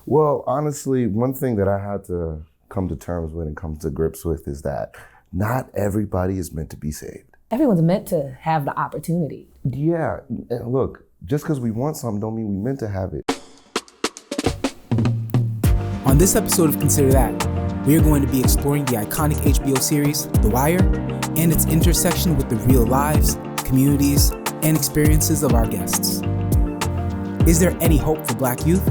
Well, honestly, one thing that I had to come to terms with and come to grips with is that not everybody is meant to be saved. Everyone's meant to have the opportunity. Yeah, and look, just because we want something don't mean we meant to have it. On this episode of Consider That, we are going to be exploring the iconic HBO series, The Wire, and its intersection with the real lives, communities, and experiences of our guests. Is there any hope for Black youth?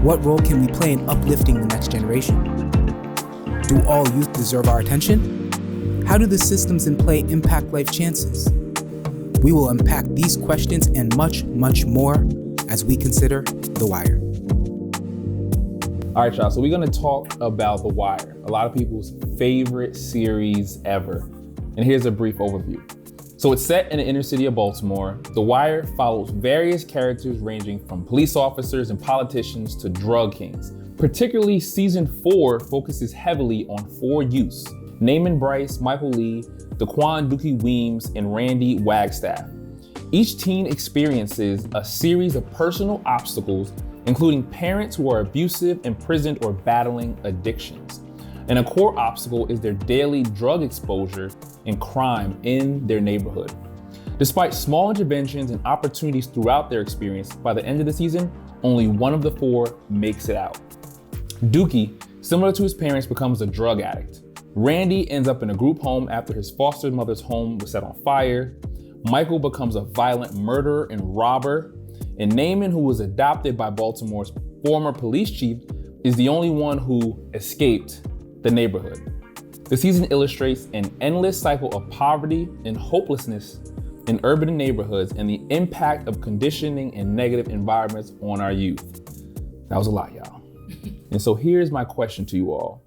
What role can we play in uplifting the next generation? Do all youth deserve our attention? How do the systems in play impact life chances? We will unpack these questions and much, much more as we consider The Wire. All right, y'all, so we're gonna talk about The Wire, a lot of people's favorite series ever. And here's a brief overview. So it's set in the inner city of Baltimore. The Wire follows various characters ranging from police officers and politicians to drug kings. Particularly season 4 focuses heavily on 4 youths: Naaman Bryce, Michael Lee, Daquan Dookie Weems, and Randy Wagstaff. Each teen experiences a series of personal obstacles, including parents who are abusive, imprisoned, or battling addictions. And a core obstacle is their daily drug exposure and crime in their neighborhood. Despite small interventions and opportunities throughout their experience, by the end of the season, only one of the 4 makes it out. Dookie, similar to his parents, becomes a drug addict. Randy ends up in a group home after his foster mother's home was set on fire. Michael becomes a violent murderer and robber. And Naaman, who was adopted by Baltimore's former police chief, is the only one who escaped the neighborhood. The season illustrates an endless cycle of poverty and hopelessness in urban neighborhoods and the impact of conditioning and negative environments on our youth. That was a lot, y'all. And so here's my question to you all.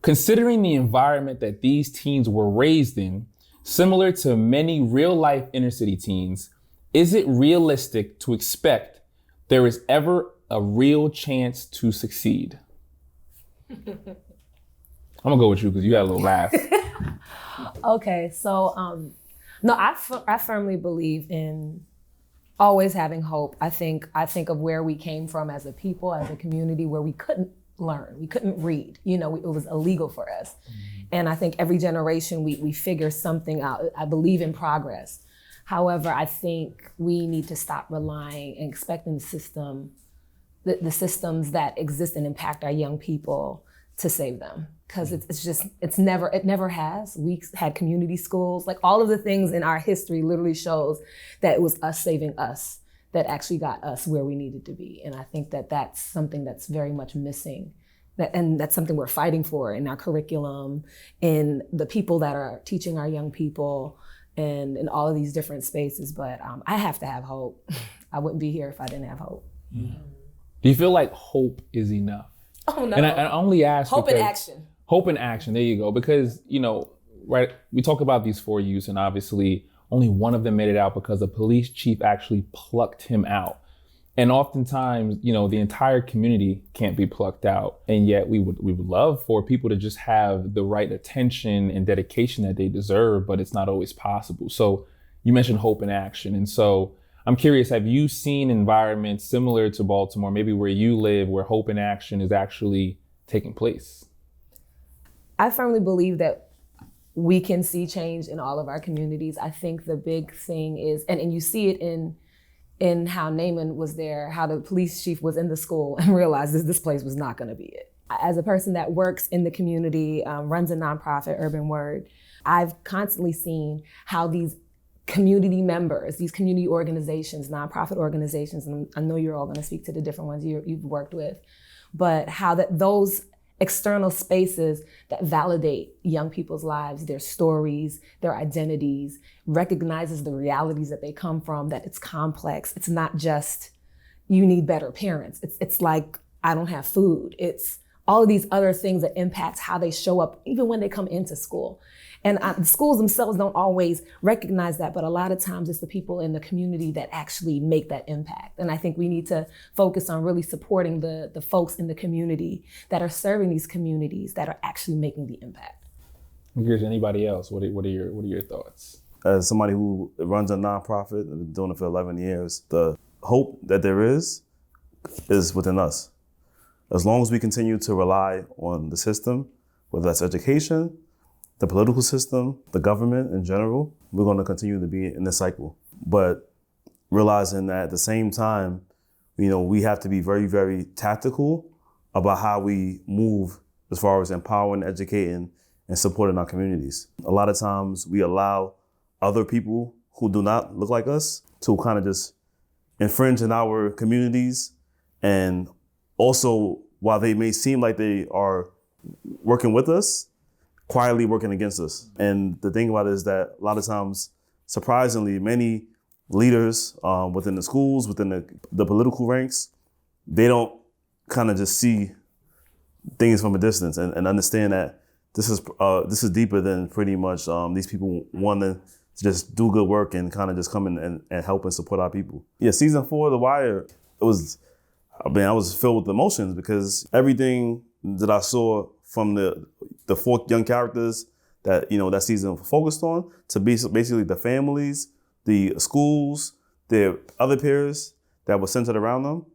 Considering the environment that these teens were raised in, similar to many real-life inner-city teens, is it realistic to expect there is ever a real chance to succeed? I'm gonna go with you because you got a little laugh. Okay, so no, I firmly believe in always having hope. I think of where we came from as a people, as a community, where we couldn't learn, we couldn't read. You know, it was illegal for us. Mm-hmm. And I think every generation we figure something out. I believe in progress. However, I think we need to stop relying and expecting the systems that exist and impact our young people to save them. Because it never has. We had community schools, like all of the things in our history literally shows that it was us saving us that actually got us where we needed to be. And I think that that's something that's very much missing. And that's something we're fighting for in our curriculum, in the people that are teaching our young people, and in all of these different spaces. But I have to have hope. I wouldn't be here if I didn't have hope. Mm. Do you feel like hope is enough? Oh no. And I only ask hope in action. Hope in action, there you go. Because, you know, right, we talk about these 4 youths and obviously only one of them made it out because a police chief actually plucked him out. And oftentimes, you know, the entire community can't be plucked out. And yet we would love for people to just have the right attention and dedication that they deserve, but it's not always possible. So you mentioned hope in action. And so I'm curious, have you seen environments similar to Baltimore, maybe where you live, where hope in action is actually taking place? I firmly believe that we can see change in all of our communities. I think the big thing is, and you see it in how Naaman was there, how the police chief was in the school and realized this place was not gonna be it. As a person that works in the community, runs a nonprofit, Urban Word, I've constantly seen how these community members, these community organizations, nonprofit organizations, and I know you're all gonna speak to the different ones you've worked with, but how that those external spaces that validate young people's lives, their stories, their identities, recognizes the realities that they come from, that it's complex. It's not just, you need better parents. It's like, I don't have food. It's all of these other things that impact how they show up, even when they come into school. And the schools themselves don't always recognize that, but a lot of times it's the people in the community that actually make that impact. And I think we need to focus on really supporting the folks in the community that are serving these communities that are actually making the impact. I'm curious, anybody else, what are your thoughts? As somebody who runs a nonprofit, I've been doing it for 11 years, the hope that there is within us. As long as we continue to rely on the system, whether that's education, the political system, the government in general, we're going to continue to be in this cycle. But realizing that at the same time, we have to be very, very tactical about how we move as far as empowering, educating, and supporting our communities. A lot of times we allow other people who do not look like us to kind of just infringe in our communities. And also, while they may seem like they are working with us, quietly working against us. And the thing about it is that a lot of times, surprisingly, many leaders within the schools, within the political ranks, they don't kind of just see things from a distance and understand that this is deeper than pretty much these people wanting to just do good work and kind of just come in and help and support our people. Yeah, season 4 of The Wire, I was filled with emotions because everything that I saw from the 4 young characters that that season focused on to be basically the families, the schools, their other peers that were centered around them,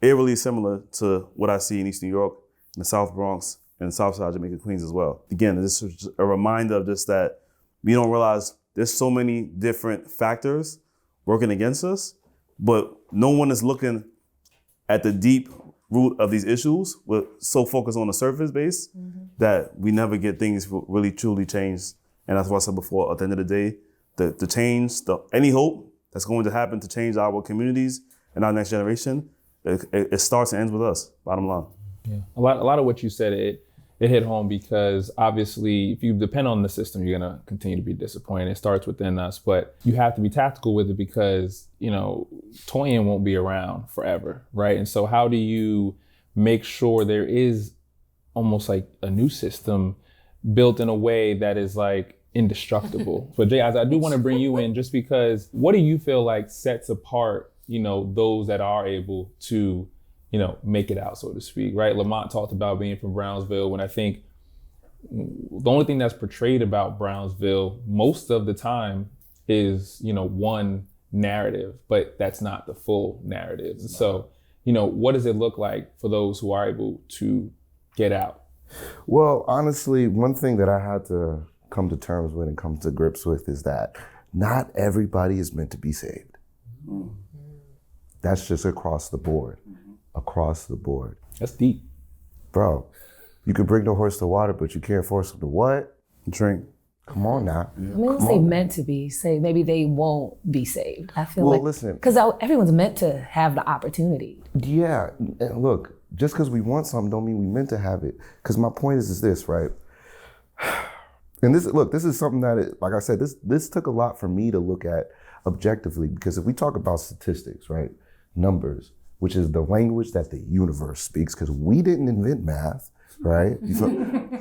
eerily similar to what I see in East New York, in the South Bronx, and South Side Jamaica, Queens as well. Again, this is a reminder of just that we don't realize there's so many different factors working against us, but no one is looking at the deep root of these issues. We're so focused on the surface base that we never get things really truly changed. And that's what I said before, at the end of the day, the change, any hope that's going to happen to change our communities and our next generation, it starts and ends with us, bottom line. Yeah, a lot of what you said, it hit home because obviously if you depend on the system, you're gonna continue to be disappointed. It starts within us, but you have to be tactical with it because, toying won't be around forever, right? And so how do you make sure there is almost like a new system built in a way that is like indestructible? But Jay, I do want to bring you in just because what do you feel like sets apart, those that are able to make it out, so to speak, right? Lamont talked about being from Brownsville, when I think the only thing that's portrayed about Brownsville most of the time is, one narrative, but that's not the full narrative. And so, what does it look like for those who are able to get out? Well, honestly, one thing that I had to come to terms with and come to grips with is that not everybody is meant to be saved. That's just across the board. Across the board. That's deep. Bro, you can bring the horse to water, but you can't force him to what? Drink. Come on now. I mean, don't say meant to be saved. Maybe they won't be saved. I feel like, listen, because everyone's meant to have the opportunity. Yeah, and look, just because we want something don't mean we meant to have it. Because my point is this, right? And this is something that, like I said, this took a lot for me to look at objectively, because if we talk about statistics, right, numbers, which is the language that the universe speaks, because we didn't invent math, right?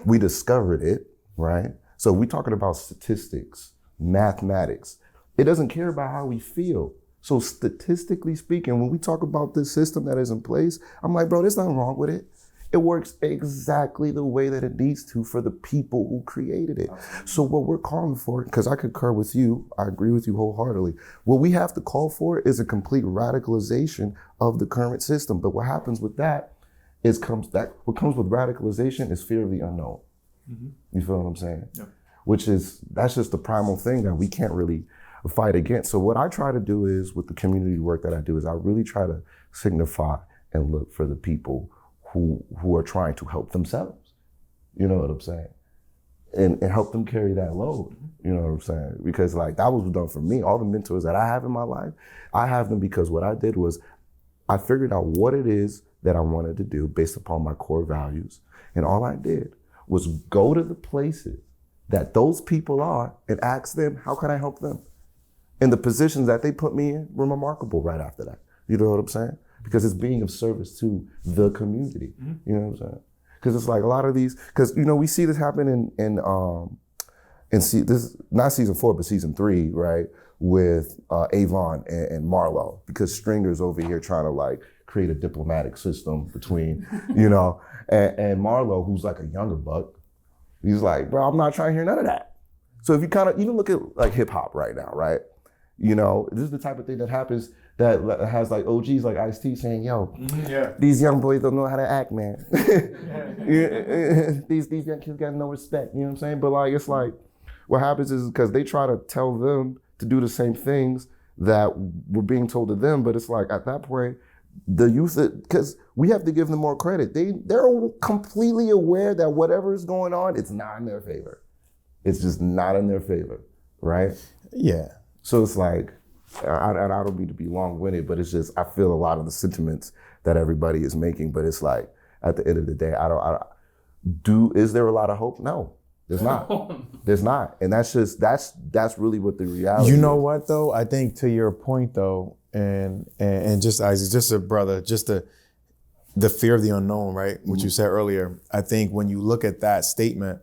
We discovered it, right? So we're talking about statistics, mathematics. It doesn't care about how we feel. So statistically speaking, when we talk about this system that is in place, I'm like, bro, there's nothing wrong with it. It works exactly the way that it needs to for the people who created it. So what we're calling for, because I concur with you, I agree with you wholeheartedly, what we have to call for is a complete radicalization of the current system. But what happens with that is what comes with radicalization is fear of the unknown. You feel what I'm saying? Yeah. That's just the primal thing that we can't really fight against. So what I try to do is, with the community work that I do, is I really try to signify and look for the people who are trying to help themselves. You know what I'm saying? And help them carry that load. You know what I'm saying? Because that was done for me. All the mentors that I have in my life, I have them because what I did was I figured out what it is that I wanted to do based upon my core values. And all I did was go to the places that those people are and ask them, how can I help them? And the positions that they put me in were remarkable right after that. You know what I'm saying? Because it's being of service to the community. You know what I'm saying? Because it's like a lot of these, because we see this happen in this not season 4, but season 3, right? With Avon and Marlo, because Stringer's over here trying to create a diplomatic system between, and Marlo, who's like a younger buck, he's like, bro, I'm not trying to hear none of that. So if you kind of even look at hip hop right now, right? This is the type of thing that happens. that has like OGs like Ice-T saying, yo, Yeah. these young boys don't know how to act, man. These young kids got no respect, you know what I'm saying? But like, it's like, what happens is because they try to tell them to do the same things that were being told to them, but it's like at that point, the youth, because we have to give them more credit. They're completely aware that whatever is going on, it's not in their favor. It's just not in their favor, right? Yeah. So it's like, I don't mean to be long-winded, but it's just, I feel a lot of the sentiments that everybody is making, but it's like, at the end of the day, is there a lot of hope? No, there's not. There's not. And that's really what the reality is. You know what though? I think to your point though, and just Isaac, just a brother, just the fear of the unknown, right? Which you said earlier. I think when you look at that statement,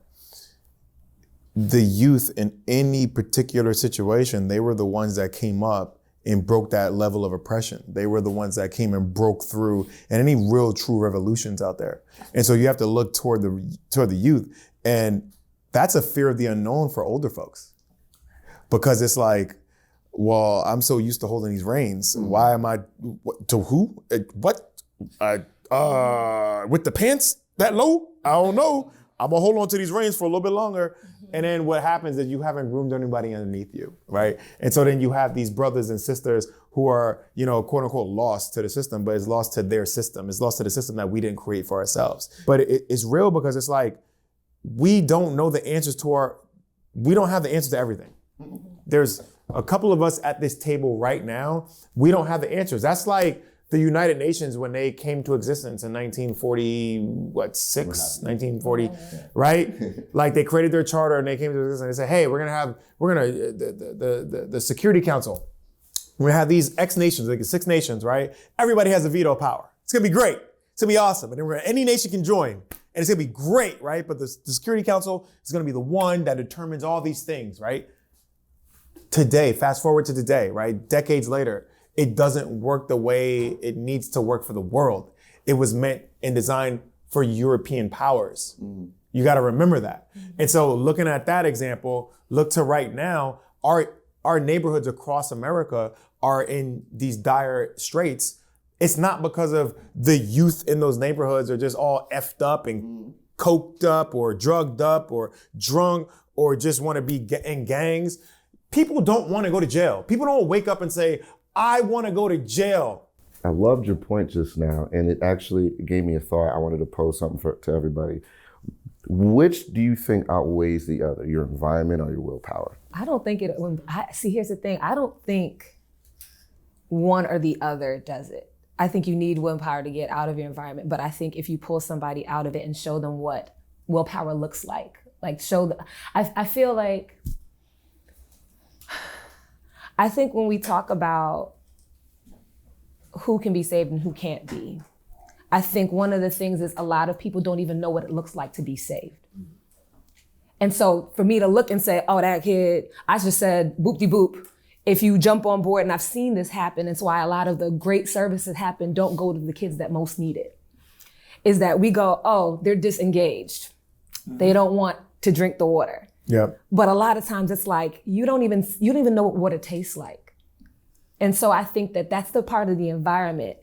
the youth in any particular situation, they were the ones that came up and broke that level of oppression. They were the ones that came and broke through and any real true revolutions out there. And so you have to look toward the youth. And that's a fear of the unknown for older folks. Because it's like, well, I'm so used to holding these reins. Why am I, to who? What? With the pants that low? I don't know. I'm gonna hold on to these reins for a little bit longer. And then what happens is you haven't groomed anybody underneath you, right? And so then you have these brothers and sisters who are, quote unquote, lost to the system, but it's lost to their system. It's lost to the system that we didn't create for ourselves. But it's real because it's like, we don't know the answers we don't have the answers to everything. There's a couple of us at this table right now, we don't have the answers. That's like the United Nations when they came to existence in 1940, right? Like they created their charter and they came to existence and they said, hey, the Security Council, we're gonna have these X nations, like 6 nations, right? Everybody has a veto power. It's gonna be great. It's gonna be awesome. And then any nation can join and it's gonna be great, right? But the Security Council is gonna be the one that determines all these things, right? Today, fast forward to today, right? Decades later, it doesn't work the way it needs to work for the world. It was meant and designed for European powers. You got to remember that. And so looking at that example, look to right now, our neighborhoods across America are in these dire straits. It's not because of the youth in those neighborhoods are just all effed up and coked up or drugged up or drunk or just want to be in gangs. People don't want to go to jail. People don't wake up and say, I want to go to jail. I loved your point just now, and it actually gave me a thought. I wanted to pose something to everybody. Which do you think outweighs the other, your environment or your willpower? I don't think here's the thing. I don't think one or the other does it. I think you need willpower to get out of your environment, but I think if you pull somebody out of it and show them what willpower looks like I think when we talk about who can be saved and who can't be, I think one of the things is a lot of people don't even know what it looks like to be saved. And so for me to look and say, oh, that kid, I just said boop-de-boop. If you jump on board, and I've seen this happen, it's why a lot of the great services happen don't go to the kids that most need it, is that we go, oh, they're disengaged. They don't want to drink the water. Yep. But a lot of times it's like, you don't even know what water tastes like. And so I think that that's the part of the environment.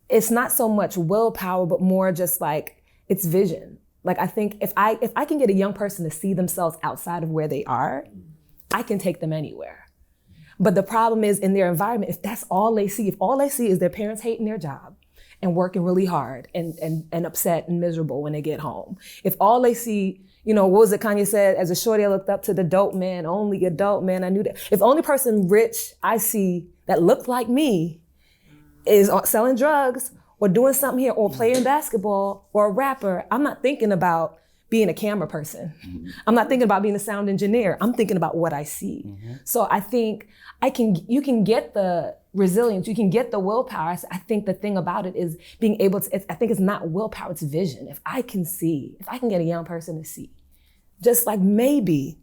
It's not so much willpower, but more just like it's vision. Like I think if I can get a young person to see themselves outside of where they are, I can take them anywhere. But the problem is in their environment, if that's all they see, if all they see is their parents hating their job and working really hard and upset and miserable when they get home, if all they see, what was it Kanye said, as a shorty, I looked up to the dope man, only a dope man, I knew that. If the only person rich I see that looked like me is selling drugs or doing something here or playing basketball or a rapper, I'm not thinking about being a camera person. I'm not thinking about being a sound engineer. I'm thinking about what I see. So I think you can get the resilience, you can get the willpower. I think the thing about it is being able to, I think it's not willpower, it's vision. If I can get a young person to see, just like maybe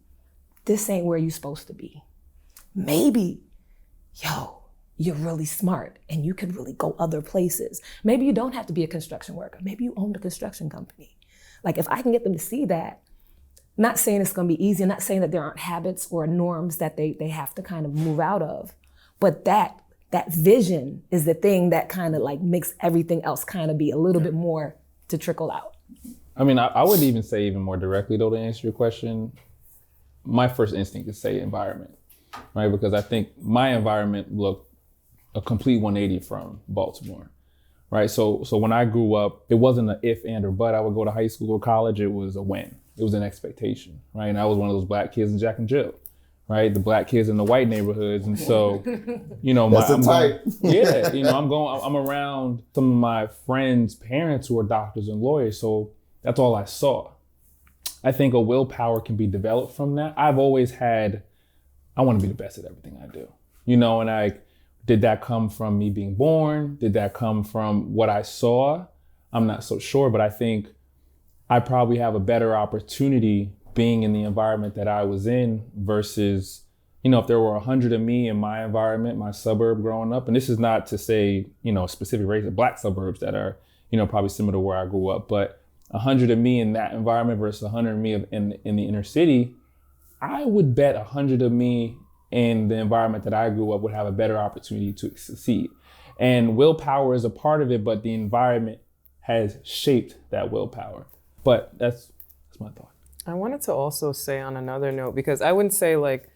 this ain't where you're supposed to be. Maybe, you're really smart and you could really go other places. Maybe you don't have to be a construction worker. Maybe you own a construction company. Like if I can get them to see that, not saying it's gonna be easy, not saying that there aren't habits or norms that they have to kind of move out of, but that that vision is the thing that kind of like makes everything else kind of be a little bit more to trickle out. I mean, I would even say even more directly though, to answer your question, my first instinct is say environment, right? Because I think my environment looked a complete 180 from Baltimore, right? So when I grew up, it wasn't an if, and, or but. I would go to high school or college, it was a when. It was an expectation, right? And I was one of those black kids in Jack and Jill, right? The black kids in the white neighborhoods. And so, you know, I'm around some of my friends' parents who are doctors and lawyers. So that's all I saw. I think a willpower can be developed from that. I've always had, I want to be the best at everything I do, you know, and did that come from me being born? Did that come from what I saw? I'm not so sure, but I think I probably have a better opportunity being in the environment that I was in versus, you know, if there were 100 of me in my environment, my suburb growing up, and this is not to say, you know, specific race of black suburbs that are, you know, probably similar to where I grew up, but 100 of me in that environment versus 100 of me in the inner city, I would bet 100 of me in the environment that I grew up would have a better opportunity to succeed. And willpower is a part of it, but the environment has shaped that willpower. But that's my thought. I wanted to also say on another note, because I wouldn't say like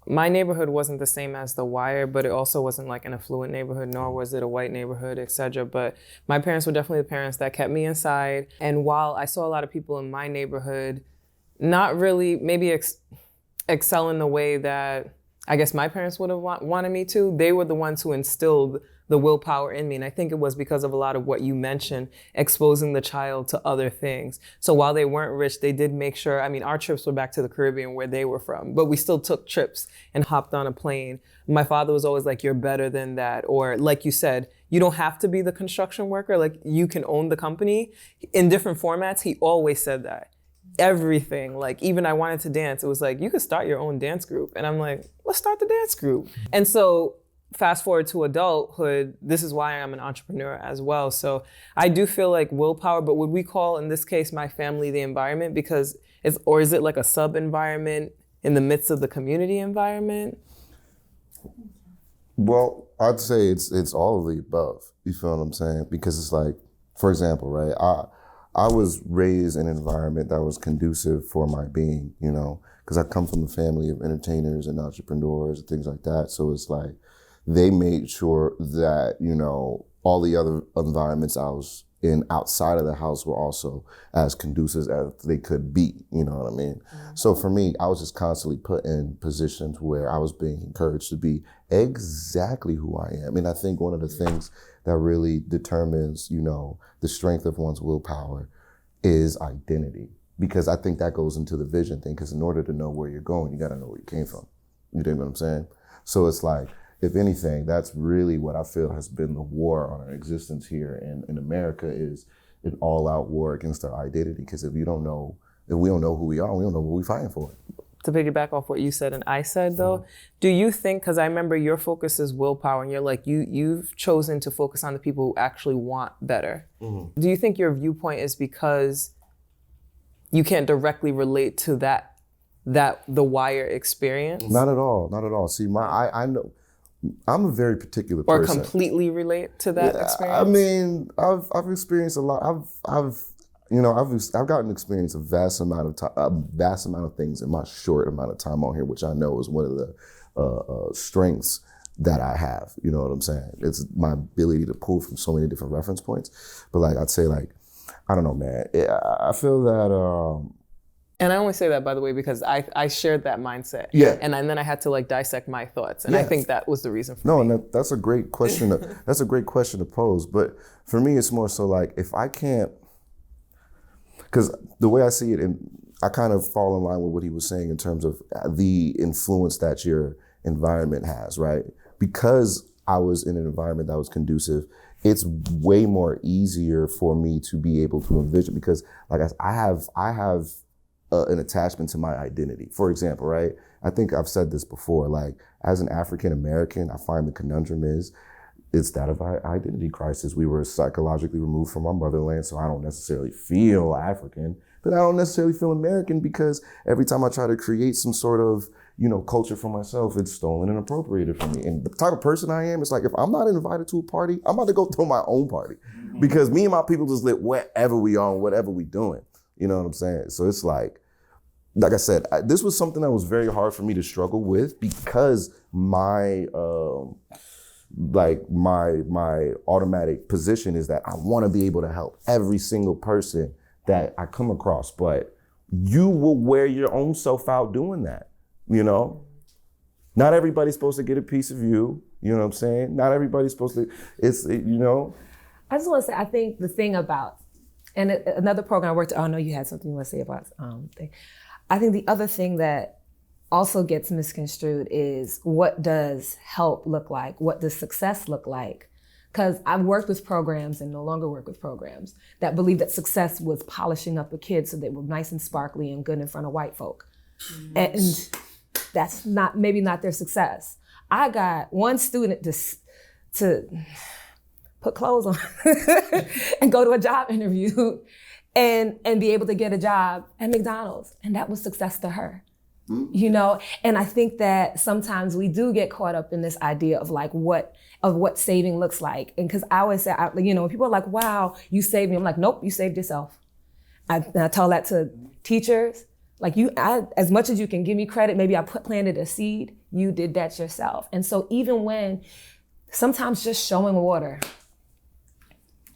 my neighborhood wasn't the same as The Wire, but it also wasn't like an affluent neighborhood, nor was it a white neighborhood, etc. But my parents were definitely the parents that kept me inside. And while I saw a lot of people in my neighborhood not really maybe excel in the way that I guess my parents would have wanted me to, they were the ones who instilled the willpower in me. And I think it was because of a lot of what you mentioned, exposing the child to other things. So while they weren't rich, they did make sure, I mean, our trips were back to the Caribbean where they were from, but we still took trips and hopped on a plane. My father was always like, you're better than that. Or like you said, you don't have to be the construction worker, like you can own the company. In different formats, he always said that. Everything, like even I wanted to dance, it was like, you could start your own dance group. And I'm like, let's start the dance group. And so fast forward to adulthood, this is why I'm an entrepreneur as well. So I do feel like willpower, but would we call in this case my family the environment because or is it like a sub-environment in the midst of the community environment? Well, I'd say it's all of the above. You feel what I'm saying? Because it's like, for example, right? I was raised in an environment that was conducive for my being, you know, because I come from a family of entertainers and entrepreneurs and things like that. So it's like, they made sure that, you know, all the other environments I was in outside of the house were also as conducive as they could be, you know what I mean? Mm-hmm. So for me, I was just constantly put in positions where I was being encouraged to be exactly who I am. And I think one of the things that really determines, you know, the strength of one's willpower is identity. Because I think that goes into the vision thing, because in order to know where you're going, you gotta know where you came from. You know what I'm saying? So it's like, if anything, that's really what I feel has been the war on our existence here in America, is an all-out war against our identity. Because if we don't know who we are, we don't know what we're fighting for. To piggyback off what you said and I said though, do you think, because I remember your focus is willpower and you're like, you've chosen to focus on the people who actually want better. Mm-hmm. Do you think your viewpoint is because you can't directly relate to that The Wire experience? Not at all. See, I know, I'm a very particular person. Or completely relate to that experience? I mean, I've experienced a lot. I've gotten to experience a vast amount of things in my short amount of time on here, which I know is one of the strengths that I have. You know what I'm saying? It's my ability to pull from so many different reference points. But like, I'd say like, I don't know, man. I feel that. And I only say that, by the way, because I shared that mindset. Yeah. And then I had to like dissect my thoughts. And I think that was the reason for me. No, and that's a great question. That's a great question to pose. But for me, it's more so like, if I can't, because the way I see it, and I kind of fall in line with what he was saying in terms of the influence that your environment has, right? Because I was in an environment that was conducive, it's way more easier for me to be able to envision, because like I have an attachment to my identity. For example, right? I think I've said this before, like as an African American, I find the conundrum is it's that of identity crisis. We were psychologically removed from our motherland, so I don't necessarily feel African, but I don't necessarily feel American because every time I try to create some sort of, culture for myself, it's stolen and appropriated from me. And the type of person I am, it's like, if I'm not invited to a party, I'm about to go throw my own party because me and my people just live wherever we are and whatever we doing. You know what I'm saying? So it's like I said, this was something that was very hard for me to struggle with because my automatic position is that I want to be able to help every single person that I come across, but you will wear your own self out doing that. Not everybody's supposed to get a piece of you. You know what I'm saying? Not everybody's supposed to, I just want to say, I think the thing about, and another program I worked, I know you had something you want to say about thing. I think the other thing that also gets misconstrued is, what does help look like? What does success look like? Because I've worked with programs and no longer work with programs that believe that success was polishing up a kid so they were nice and sparkly and good in front of white folk. And that's maybe not their success. I got one student to put clothes on and go to a job interview and be able to get a job at McDonald's. And that was success to her. And I think that sometimes we do get caught up in this idea of what saving looks like. And because I always say, when people are like, wow, you saved me. I'm like, nope, you saved yourself. I tell that to teachers. Like as much as you can give me credit, maybe I planted a seed, you did that yourself. And so even when sometimes just showing water,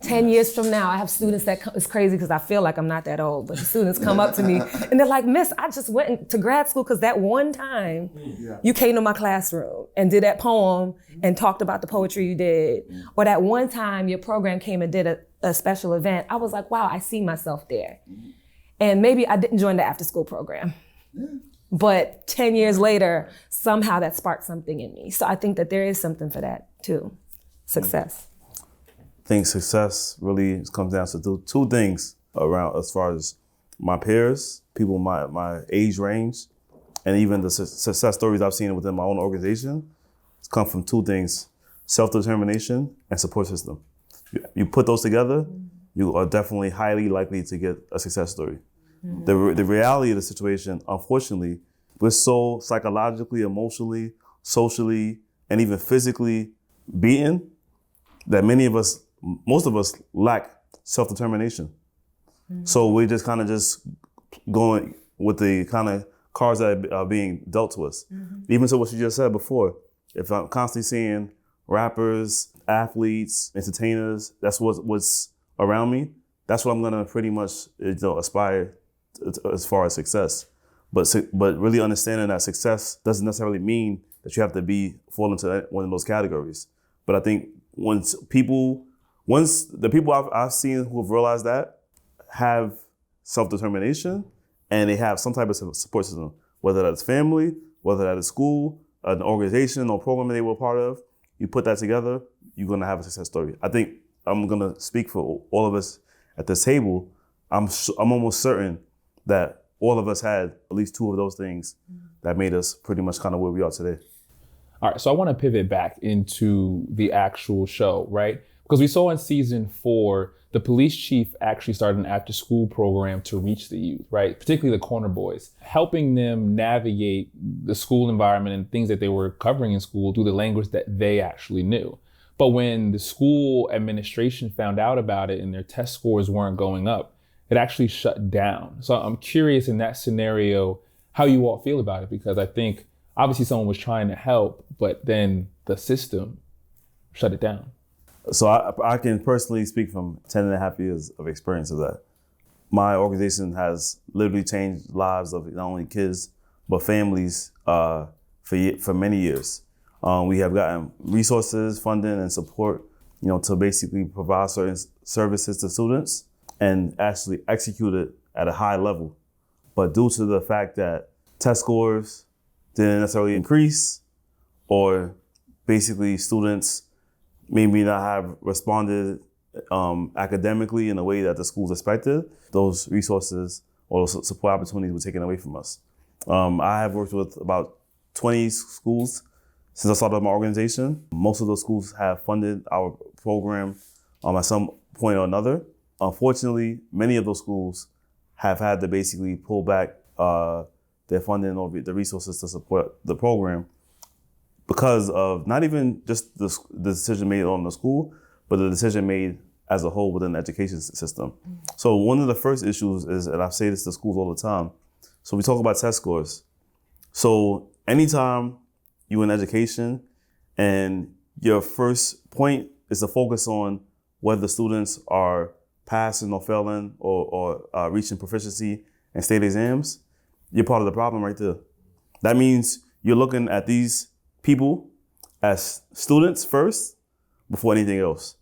10 years from now, I have students it's crazy because I feel like I'm not that old, but the students come up to me and they're like, Miss, I just went to grad school because that one time you came to my classroom and did that poem and talked about the poetry you did. Or that one time your program came and did a special event. I was like, wow, I see myself there. And maybe I didn't join the after school program, but 10 years later, somehow that sparked something in me. So I think that there is something for that too, success. I think success really comes down to two things around, as far as my peers, people my age range, and even the success stories I've seen within my own organization. It's come from two things: self-determination and support system. You put those together, you are definitely highly likely to get a success story. Mm-hmm. The reality of the situation, unfortunately, we're so psychologically, emotionally, socially, and even physically beaten that most of us lack self-determination. Mm-hmm. So we're just kind of just going with the kind of cards that are being dealt to us. Mm-hmm. Even so, what you just said before, if I'm constantly seeing rappers, athletes, entertainers, that's what's around me, that's what I'm gonna pretty much aspire to, as far as success. But really understanding that success doesn't necessarily mean that you have to fall into one of those categories. But I think once the people I've seen who have realized that have self-determination and they have some type of support system, whether that's family, whether that is school, an organization or program they were a part of, you put that together, you're gonna have a success story. I think I'm gonna speak for all of us at this table. I'm almost certain that all of us had at least two of those things that made us pretty much kind of where we are today. All right, so I want to pivot back into the actual show, right? Because we saw in season 4, the police chief actually started an after-school program to reach the youth, right? Particularly the corner boys, helping them navigate the school environment and things that they were covering in school through the language that they actually knew. But when the school administration found out about it and their test scores weren't going up, it actually shut down. So I'm curious in that scenario, how you all feel about it, because I think obviously someone was trying to help, but then the system shut it down. So I can personally speak from 10 and a half years of experience of that. My organization has literally changed lives of not only kids, but families for many years. We have gotten resources, funding, and support, to basically provide certain services to students and actually execute it at a high level. But due to the fact that test scores didn't necessarily increase, or basically students maybe not have responded academically in a way that the schools expected, those resources or support opportunities were taken away from us. I have worked with about 20 schools since I started my organization, most of those schools have funded our program at some point or another. Unfortunately, many of those schools have had to basically pull back their funding or the resources to support the program because of not even just the decision made on the school, but the decision made as a whole within the education system. So one of the first issues is, and I say this to schools all the time, so we talk about test scores. So anytime you're in education and your first point is to focus on whether the students are passing or failing or reaching proficiency in state exams, you're part of the problem right there. That means you're looking at these people as students first before anything else.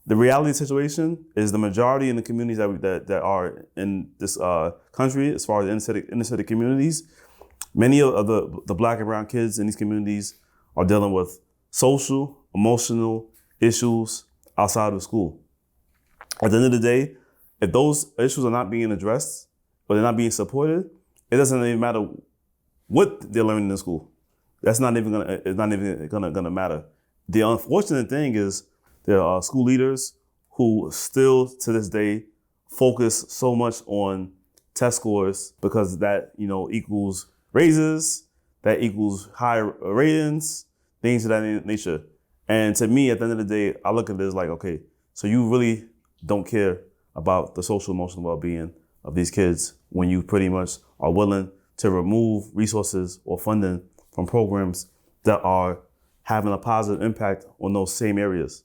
The reality situation is the majority in the communities that are in this country, as far as inner city communities, many of the Black and brown kids in these communities are dealing with social, emotional issues outside of school. At the end of the day, if those issues are not being addressed or they're not being supported, it doesn't even matter what they're learning in school. It's not even gonna matter. The unfortunate thing is there are school leaders who still to this day focus so much on test scores because that equals raises, that equals high ratings, things of that nature. And to me, at the end of the day, I look at this like, okay, so you really don't care about the social emotional well-being of these kids when you pretty much are willing to remove resources or funding from programs that are having a positive impact on those same areas.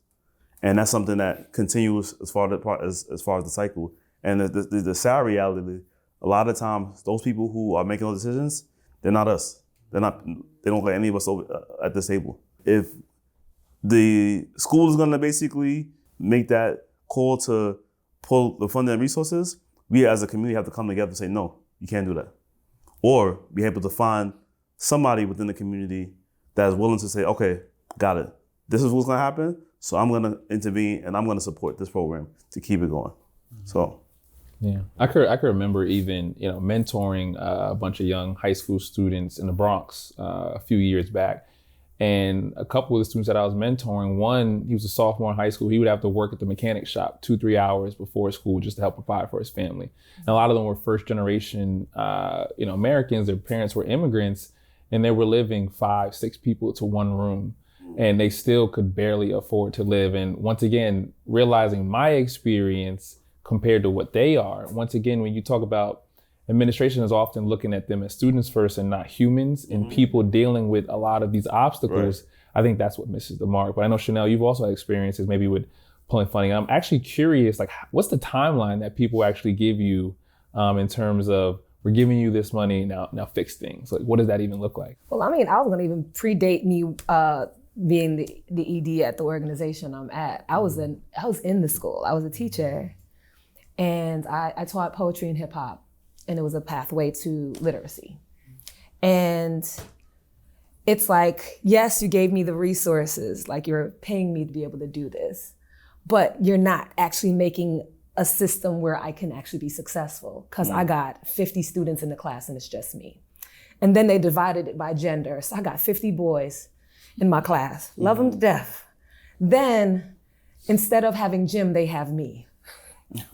And that's something that continues as far as the cycle. And the sad reality, a lot of times, those people who are making those decisions, they're not us. They don't let any of us over at this table. If the school is gonna basically make that call to pull the funding and resources, we as a community have to come together and say, no, you can't do that. Or be able to find somebody within the community that is willing to say, okay, got it. This is what's gonna happen. So I'm gonna intervene and I'm gonna support this program to keep it going. So. Yeah, I could remember even mentoring a bunch of young high school students in the Bronx a few years back, and a couple of the students that I was mentoring, one, he was a sophomore in high school. He would have to work at the mechanic shop 2-3 hours before school just to help provide for his family. And a lot of them were first generation Americans. Their parents were immigrants, and they were living 5-6 people to one room, and they still could barely afford to live. And once again, realizing my experience compared to what they are. Once again, when you talk about administration is often looking at them as students first and not humans and people dealing with a lot of these obstacles, right. I think that's what misses the mark. But I know, Chanel, you've also had experiences maybe with pulling funding. I'm actually curious, like, what's the timeline that people actually give you in terms of, we're giving you this money, now fix things? Like, what does that even look like? Well, I mean, I was gonna even predate me being the ED at the organization I'm at. I was in the school, I was a teacher. And I taught poetry and hip hop, and it was a pathway to literacy. And it's like, yes, you gave me the resources, like you're paying me to be able to do this, but you're not actually making a system where I can actually be successful, because I got 50 students in the class and it's just me. And then they divided it by gender. So I got 50 boys in my class, love them to death. Then instead of having Jim, they have me.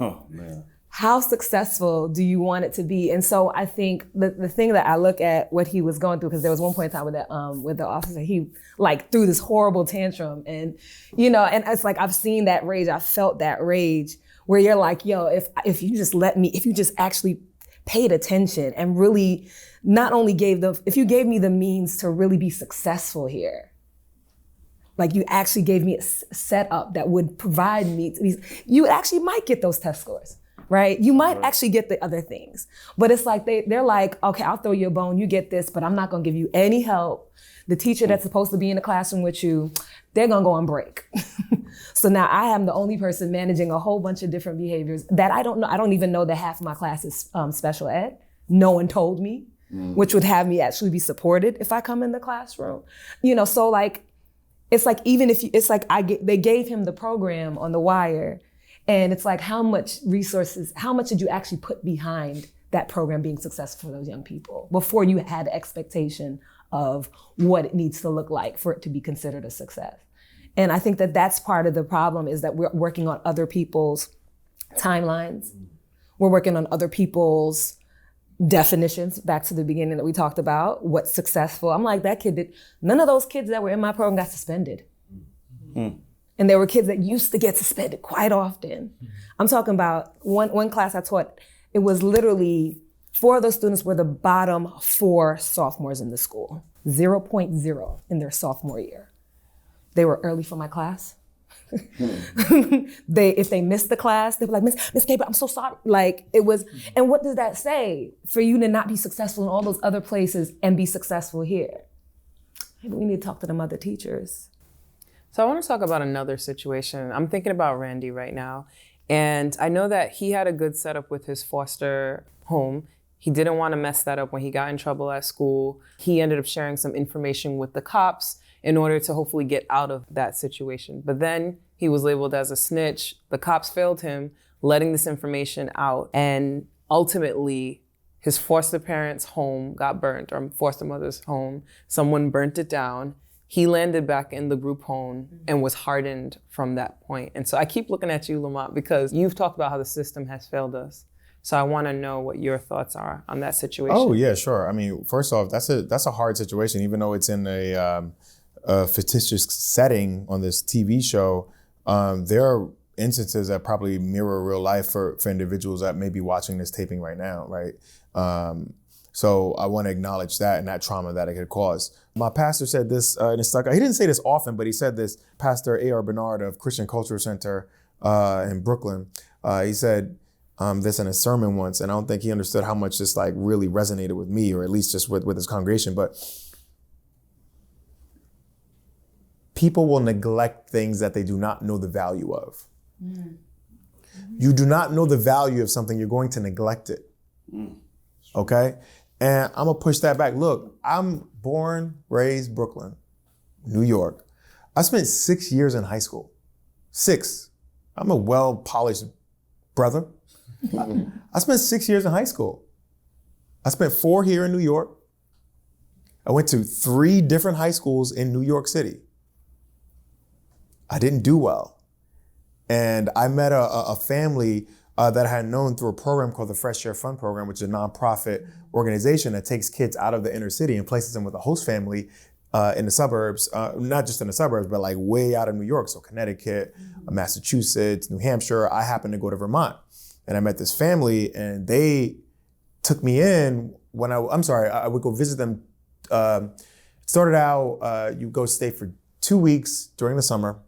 Oh, man. How successful do you want it to be? And so I think the thing that I look at what he was going through, because there was one point in time with the officer, he like threw this horrible tantrum, and and it's like, I've seen that rage, I felt that rage, where you're like, yo, if you just if you just actually paid attention and really not only if you gave me the means to really be successful here, like you actually gave me a setup that would provide me, you actually might get those test scores, right? You might actually get the other things. But it's like, they're like, okay, I'll throw you a bone, you get this, but I'm not gonna give you any help. The teacher that's supposed to be in the classroom with you, they're gonna go on break. So now I am the only person managing a whole bunch of different behaviors that I don't know. I don't even know that half of my class is special ed. No one told me, which would have me actually be supported if I come in the classroom. So like, it's like, even if they gave him the program on The Wire, and it's like, how much did you actually put behind that program being successful for those young people before you had the expectation of what it needs to look like for it to be considered a success. And I think that that's part of the problem, is that we're working on other people's timelines. We're working on other people's definitions, back to the beginning that we talked about, what's successful. I'm like, that kid did, none of those kids that were in my program got suspended. And there were kids that used to get suspended quite often. I'm talking about one class I taught, it was literally 4 of those students were the bottom 4 sophomores in the school, 0.0 in their sophomore year. They were early for my class. If they missed the class, they were like, Miss Gabriel, I'm so sorry. Like, it was, and what does that say? For you to not be successful in all those other places and be successful here. Maybe we need to talk to them other teachers. So I want to talk about another situation. I'm thinking about Randy right now. And I know that he had a good setup with his foster home. He didn't want to mess that up when he got in trouble at school. He ended up sharing some information with the cops in order to hopefully get out of that situation. But then he was labeled as a snitch. The cops failed him, letting this information out. And ultimately, his foster parents' home got burnt, or foster mother's home. Someone burnt it down. He landed back in the group home and was hardened from that point. And so I keep looking at you, Lamont, because you've talked about how the system has failed us. So I want to know what your thoughts are on that situation. Oh yeah, sure. I mean, first off, that's a hard situation, even though it's in a fictitious setting on this TV show. There are instances that probably mirror real life for individuals that may be watching this taping right now, right? So I want to acknowledge that and that trauma that it could cause. My pastor said this, and it stuck. He didn't say this often, but he said this. Pastor A.R. Bernard of Christian Cultural Center in Brooklyn. He said this in a sermon once, and I don't think he understood how much this like really resonated with me, or at least just with his congregation. But people will neglect things that they do not know the value of. You do not know the value of something, you're going to neglect it. Okay? And I'm gonna push that back. Look, I'm born, raised Brooklyn, New York. I spent 6 years in high school. 6. I'm a well-polished brother. I spent 6 years in high school. I spent 4 here in New York. I went to 3 different high schools in New York City. I didn't do well. And I met a family that I had known through a program called the Fresh Air Fund Program, which is a nonprofit organization that takes kids out of the inner city and places them with a host family in the suburbs, not just in the suburbs, but like way out of New York. So Connecticut, Massachusetts, New Hampshire. I happened to go to Vermont. And I met this family and they took me in when I would go visit them. Started out, you go stay for 2 weeks during the summer.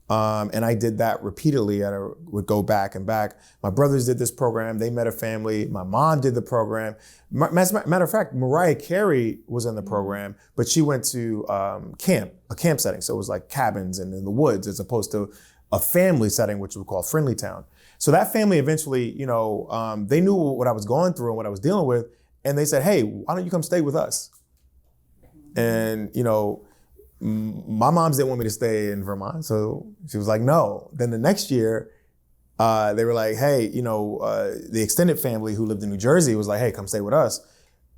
And I did that repeatedly. I would go back and back. My brothers did this program. They met a family. My mom did the program. Matter of fact, Mariah Carey was in the program, but she went to a camp setting. So it was like cabins and in the woods as opposed to a family setting, which we call Friendly Town. So that family eventually, they knew what I was going through and what I was dealing with. And they said, hey, why don't you come stay with us? And, my moms didn't want me to stay in Vermont, so she was like, no. Then the next year, they were like, hey, the extended family who lived in New Jersey was like, hey, come stay with us.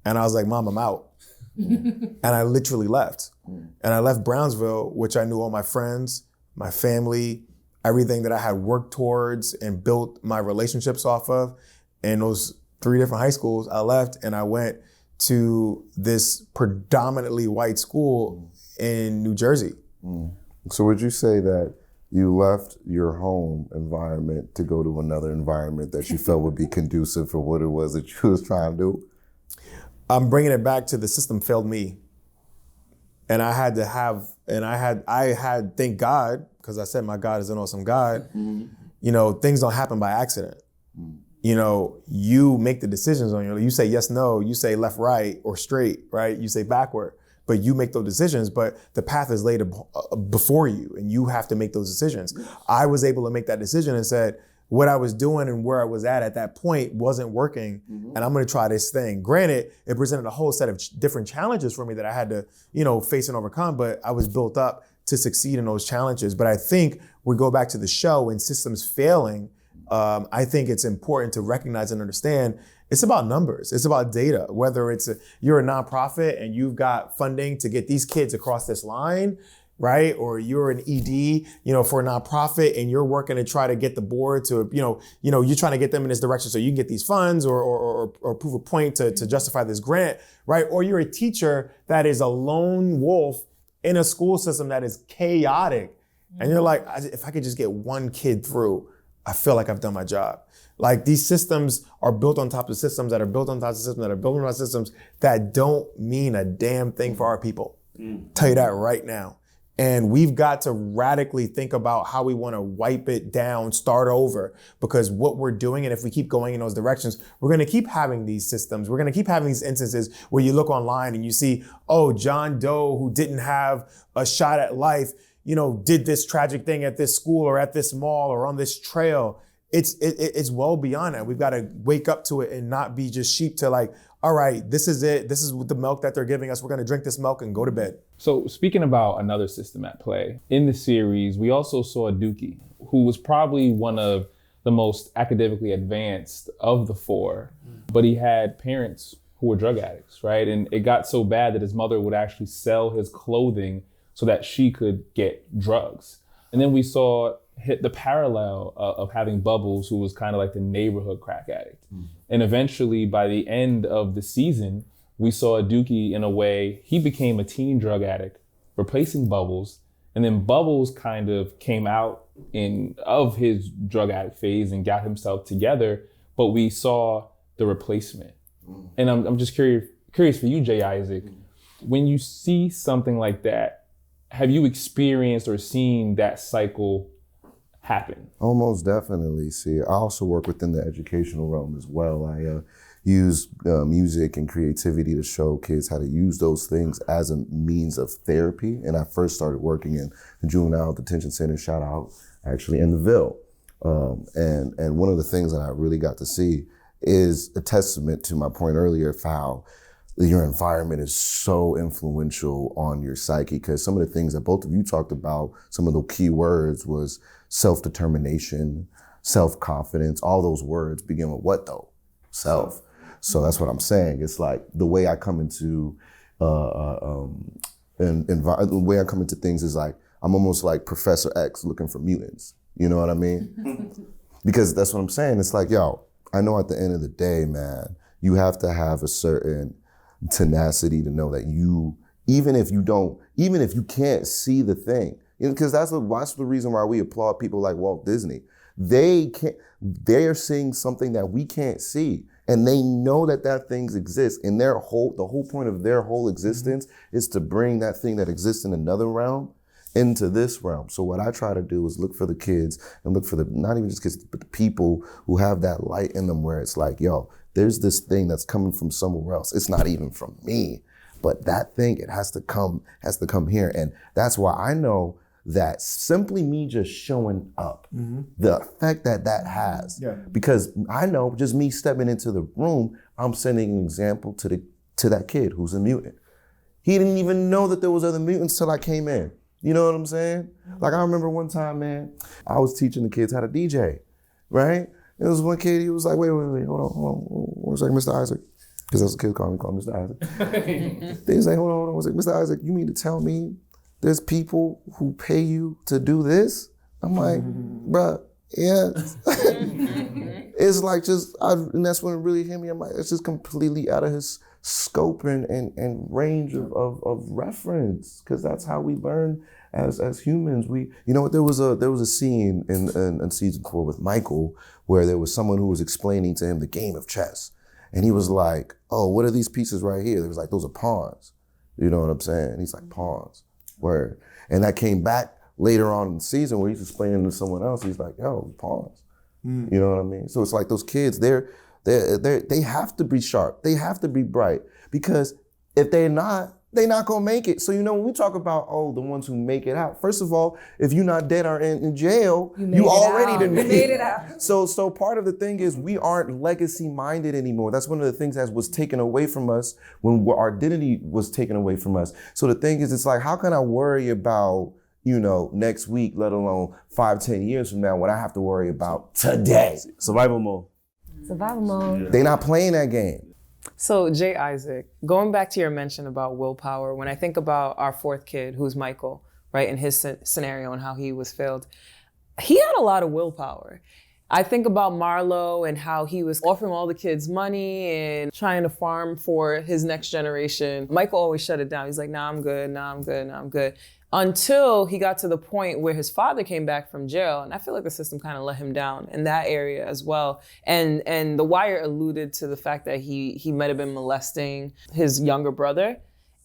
And I was like, Mom, I'm out. And I literally left. And I left Brownsville, which I knew all my friends, my family, everything that I had worked towards and built my relationships off of. And those 3 different high schools, I left and I went to this predominantly white school in New Jersey. So would you say that you left your home environment to go to another environment that you felt would be conducive for what it was that you was trying to do? I'm bringing it back to the system failed me. And I had, thank God, because I said my God is an awesome God, things don't happen by accident. You make the decisions on your own. You say yes, no, you say left, right, or straight, right? You say backward. But you make those decisions, but the path is laid before you and you have to make those decisions. I was able to make that decision and said, what I was doing and where I was at that point wasn't working, and I'm gonna try this thing. Granted, it presented a whole set of different challenges for me that I had to, face and overcome, but I was built up to succeed in those challenges. But I think we go back to the show and systems failing, I think it's important to recognize and understand it's about numbers. It's about data. Whether you're a nonprofit and you've got funding to get these kids across this line, right? Or you're an ED, for a nonprofit and you're working to try to get the board to, you're trying to get them in this direction so you can get these funds or prove a point to justify this grant, right? Or you're a teacher that is a lone wolf in a school system that is chaotic. And you're like, if I could just get one kid through, I feel like I've done my job. Like these systems are built on top of systems that are built on top of systems that are built on top of systems that don't mean a damn thing for our people. Tell you that right now. And we've got to radically think about how we want to wipe it down, start over, because what we're doing, and if we keep going in those directions, we're going to keep having these systems. We're going to keep having these instances where you look online and you see, oh, John Doe, who didn't have a shot at life, did this tragic thing at this school or at this mall or on this trail. It's well beyond that. We've got to wake up to it and not be just sheep to like, all right, this is it. This is the milk that they're giving us. We're going to drink this milk and go to bed. So speaking about another system at play, in the series, we also saw Dookie, who was probably one of the most academically advanced of the four, but he had parents who were drug addicts, right? And it got so bad that his mother would actually sell his clothing so that she could get drugs. And then we saw hit the parallel of having Bubbles, who was kind of like the neighborhood crack addict. And eventually by the end of the season, we saw Dookie in a way, he became a teen drug addict, replacing Bubbles. And then Bubbles kind of came out of his drug addict phase and got himself together, but we saw the replacement. And I'm just curious for you, Jay Isaac, when you see something like that, have you experienced or seen that cycle happen? Almost definitely. See, I also work within the educational realm as well. I use music and creativity to show kids how to use those things as a means of therapy. And I first started working in the juvenile detention center, shout out, actually in the Ville. And one of the things that I really got to see is a testament to my point earlier of how your environment is so influential on your psyche, because some of the things that both of you talked about, some of the key words was self-determination, self-confidence. All those words begin with what though? Self. So that's what I'm saying. It's like the way I come into the way I come into things is like I'm almost like Professor X looking for mutants. You know what I mean? Because that's what I'm saying. It's like, yo, I know at the end of the day, man, you have to have a certain tenacity to know that even if you can't see the thing, because that's the reason why we applaud people like Walt Disney. They're seeing something that we can't see, and they know that things exist. And the whole point of their whole existence is to bring that thing that exists in another realm into this realm. So what I try to do is look for the kids and look for not even just kids, but the people who have that light in them where it's like, yo, there's this thing that's coming from somewhere else. It's not even from me, but that thing, it has to come here. And that's why I know that simply me just showing up, the effect that has, because I know just me stepping into the room, I'm sending an example to that kid who's a mutant. He didn't even know that there was other mutants till I came in. You know what I'm saying? Like I remember one time, man, I was teaching the kids how to DJ, right? There was one kid, he was like, wait, hold on. One second, Mr. Isaac. Because that's what kids call me Mr. Isaac. They say, hold on. I was like, Mr. Isaac, you mean to tell me there's people who pay you to do this? I'm like, bruh, yeah. It's like and that's when it really hit me. I'm like, it's just completely out of his scope and range of reference, because that's how we learn as humans. There was a scene in season 4 with Michael where there was someone who was explaining to him the game of chess, and he was like, "Oh, what are these pieces right here?" They was like, "Those are pawns." You know what I'm saying? He's like, "Pawns." Word. And that came back later on in the season where he's explaining to someone else. He's like, "Yo, pawns." You know what I mean? So it's like those kids, they have to be sharp. They have to be bright, because if they're not gonna make it. So when we talk about, the ones who make it out, first of all, if you're not dead or in jail, you already done made it out. So part of the thing is we aren't legacy minded anymore. That's one of the things that was taken away from us when our identity was taken away from us. So the thing is, it's like, how can I worry about next week, let alone 5-10 years from now when I have to worry about today. Survival mode. Survival mode. They not playing that game. So Jay Isaac, going back to your mention about willpower, when I think about our fourth kid, who's Michael, right, in his scenario and how he was failed, he had a lot of willpower. I think about Marlo and how he was offering all the kids money and trying to farm for his next generation. Michael always shut it down. He's like, nah, I'm good, nah, I'm good, nah, I'm good. Until he got to the point where his father came back from jail. And I feel like the system kind of let him down in that area as well. And The Wire alluded to the fact that he might have been molesting his younger brother.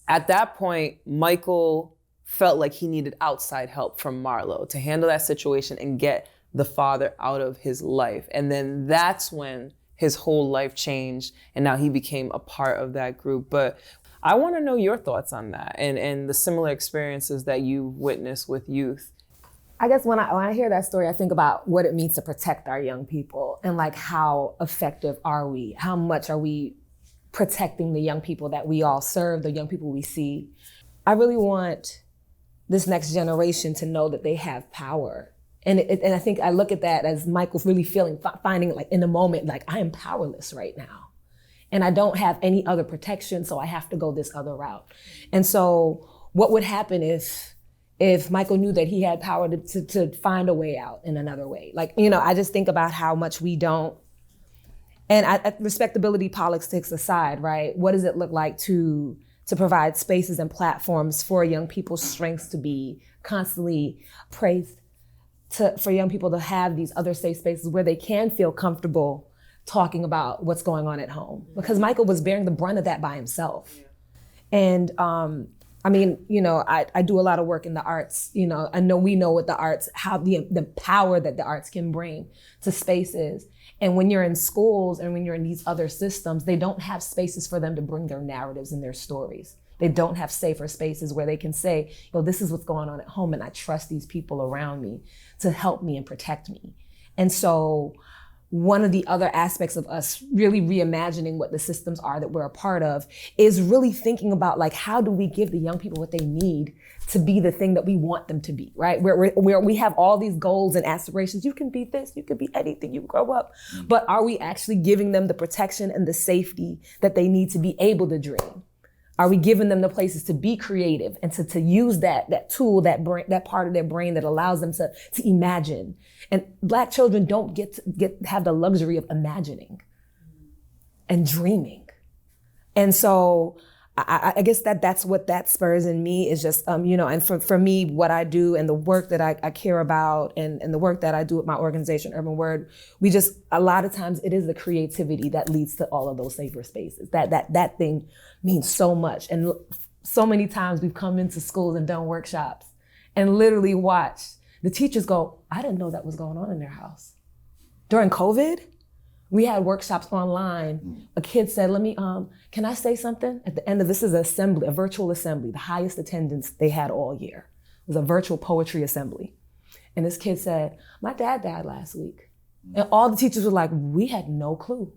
At that point, Michael felt like he needed outside help from Marlo to handle that situation and get the father out of his life. And then that's when his whole life changed and now he became a part of that group. But I want to know your thoughts on that and the similar experiences that you witnessed with youth. I guess when I hear that story, I think about what it means to protect our young people and like how effective are we? How much are we protecting the young people that we all serve, the young people we see? I really want this next generation to know that they have power. And I think I look at that as Michael really finding like in the moment, like I am powerless right now. And I don't have any other protection, so I have to go this other route. And so what would happen if Michael knew that he had power to find a way out in another way? Like, I just think about how much we don't, and respectability politics aside, right? What does it look like to provide spaces and platforms for young people's strengths to be constantly praised, for young people to have these other safe spaces where they can feel comfortable talking about what's going on at home? Because Michael was bearing the brunt of that by himself. And I do a lot of work in the arts. I know we know what the arts, how the power that the arts can bring to spaces. And when you're in schools and when you're in these other systems, they don't have spaces for them to bring their narratives and their stories. They don't have safer spaces where they can say, this is what's going on at home, and I trust these people around me to help me and protect me. And so one of the other aspects of us really reimagining what the systems are that we're a part of is really thinking about like, how do we give the young people what they need to be the thing that we want them to be, right? Where we have all these goals and aspirations. You can be this, you can be anything, you grow up. But are we actually giving them the protection and the safety that they need to be able to dream? Are we giving them the places to be creative and to use that tool, that part of their brain that allows them to imagine? And Black children don't have the luxury of imagining and dreaming. And so I guess that's what that spurs in me is just, and for me, what I do and the work that I care about and the work that I do with my organization, Urban Word, a lot of times it is the creativity that leads to all of those safer spaces. That thing means so much. And so many times we've come into schools and done workshops and literally watched the teachers go, I didn't know that was going on in their house. During COVID, we had workshops online. A kid said, can I say something? At the end of this is a virtual assembly, the highest attendance they had all year. It was a virtual poetry assembly. And this kid said, my dad died last week. And all the teachers were like, we had no clue.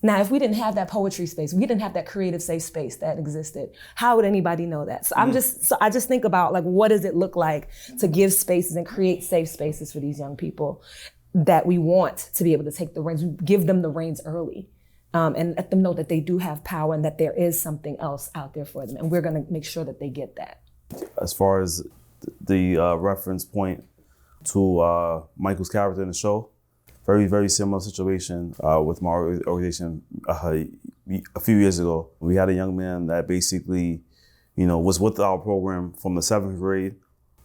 Now, if we didn't have that poetry space, we didn't have that creative safe space that existed, how would anybody know that? So I just think about like, what does it look like to give spaces and create safe spaces for these young people that we want to be able to take the reins, give them the reins early, and let them know that they do have power and that there is something else out there for them. And we're gonna make sure that they get that. As far as the reference point to Michael's character in the show, very, very similar situation with my organization a few years ago. We had a young man that basically, was with our program from the 7th grade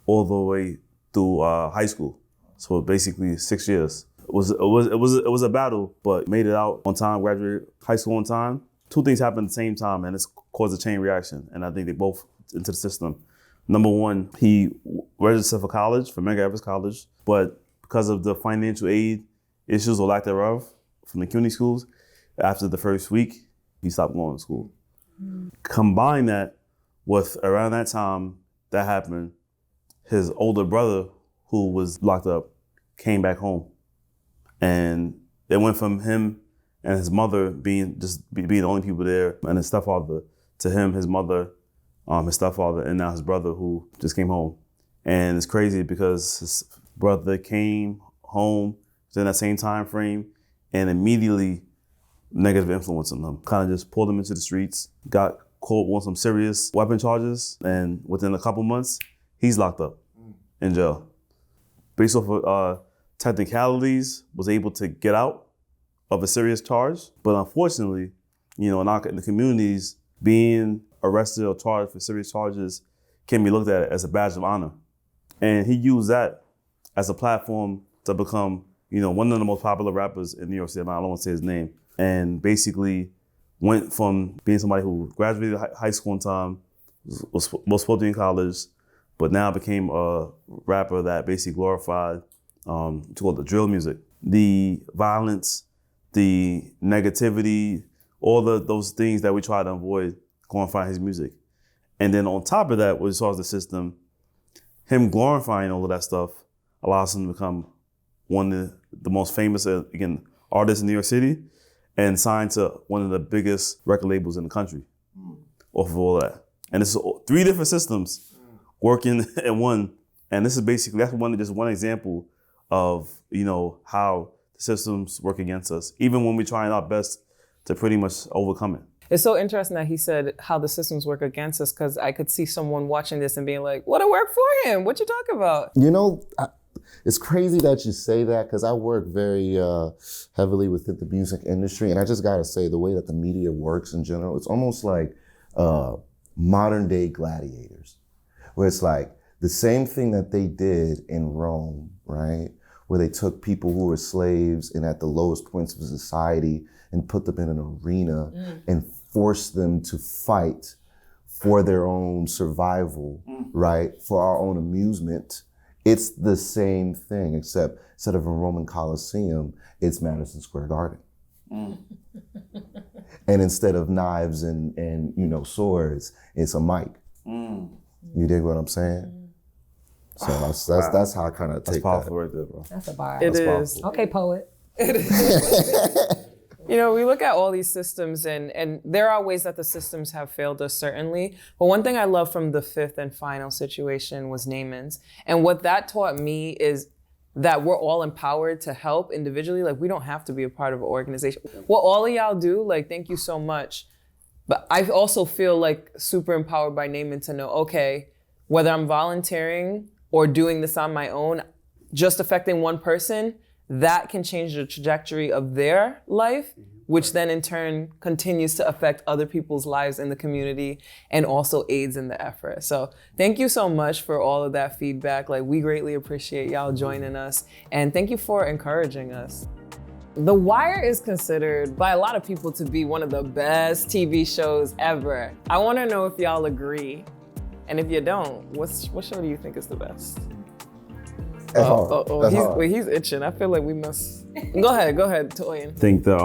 all the way through high school. So basically 6 years. It was a battle, but made it out on time, graduated high school on time. Two things happened at the same time, and it's caused a chain reaction. And I think they both into the system. Number one, he registered for college, for Medgar Evers College, but because of the financial aid issues or lack thereof from the community schools, after the first week, he stopped going to school. Combine that with around that time that happened, his older brother, who was locked up, came back home. And it went from him and his mother being the only people there, and his stepfather, to him, his mother, his stepfather, and now his brother who just came home. And it's crazy because his brother came home in that same time frame and immediately negative influence on him. Kind of just pulled him into the streets, got caught on some serious weapon charges, and within a couple months, he's locked up in jail. Based off of technicalities, was able to get out of a serious charge. But unfortunately, in the communities, being arrested or charged for serious charges can be looked at as a badge of honor. And he used that as a platform to become, one of the most popular rappers in New York City. I don't want to say his name. And basically went from being somebody who graduated high school in time, was supposed to be in college, but now became a rapper that basically glorified to the drill music. The violence, the negativity, all those things that we try to avoid glorifying his music. And then on top of that, what we saw as the system, him glorifying all of that stuff allows him to become one of the most famous, artists in New York City, and signed to one of the biggest record labels in the country off of all that. And this is 3 different systems working in one. And this is basically, that's just one example of, how the systems work against us, even when we're trying our best to pretty much overcome it. It's so interesting that he said how the systems work against us, because I could see someone watching this and being like, what, it worked for him? What you talking about? It's crazy that you say that, because I work very heavily within the music industry, and I just gotta say, the way that the media works in general, it's almost like modern day gladiators, where it's like the same thing that they did in Rome, right? Where they took people who were slaves and at the lowest points of society and put them in an arena and forced them to fight for their own survival, right? For our own amusement. It's the same thing, except instead of a Roman Colosseum, it's Madison Square Garden. And instead of knives and swords, it's a mic. You dig what I'm saying? So that's how I kind of take that. That's powerful right there, bro. That's a bar. It That's is. powerful. Okay, poet. We look at all these systems and there are ways that the systems have failed us, certainly. But one thing I love from the 5th and final situation was Naaman's. And what that taught me is that we're all empowered to help individually. Like, we don't have to be a part of an organization. What all of y'all do, thank you so much. But I also feel super empowered by Naaman to know, okay, whether I'm volunteering or doing this on my own, just affecting one person, that can change the trajectory of their life, which then in turn continues to affect other people's lives in the community and also aids in the effort. So thank you so much for all of that feedback. We greatly appreciate y'all joining us, and thank you for encouraging us. The Wire is considered by a lot of people to be one of the best TV shows ever. I want to know if y'all agree. And if you don't, what show do you think is the best? He's itching. I feel like we must. Go ahead, Toyin. I think the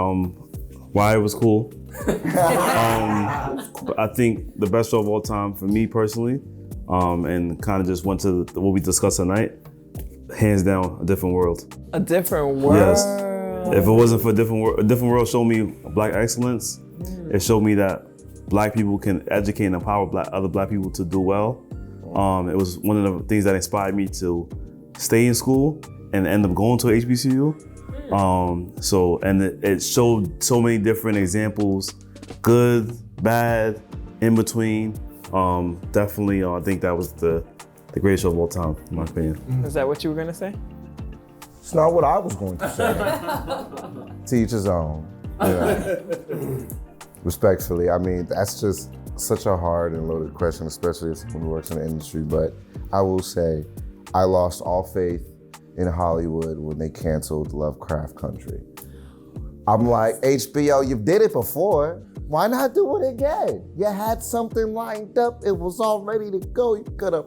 Wire was cool. I think the best show of all time for me personally, and kind of just went to what we discussed tonight, hands down, A Different World. A Different World. Yes. If it wasn't for A Different World showed me Black excellence. It showed me that Black people can educate and empower other Black people to do well. It was one of the things that inspired me to stay in school and end up going to HBCU. It showed so many different examples, good, bad, in between. Definitely, I think that was the greatest show of all time, in my opinion. Is that what you were gonna say? It's not what I was going to say. To each his own. Respectfully, I mean, that's just such a hard and loaded question, especially as someone who works in the industry. But I will say, I lost all faith in Hollywood when they canceled Lovecraft Country. I'm like, HBO, you did it before. Why not do it again? You had something lined up. It was all ready to go. You could have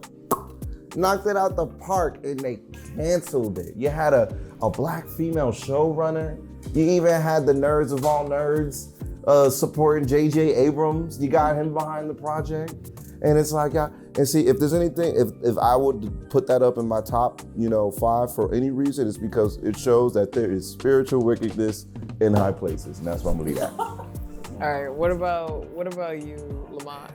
knocked it out the park, and they canceled it. You had a Black female showrunner. You even had the nerds of all nerds supporting J.J. Abrams. You got him behind the project. And it's like, and see, if there's anything, if I would put that up in my top, 5 for any reason, it's because it shows that there is spiritual wickedness in high places, and that's what I'm gonna leave at. All right, what about you, Lamont?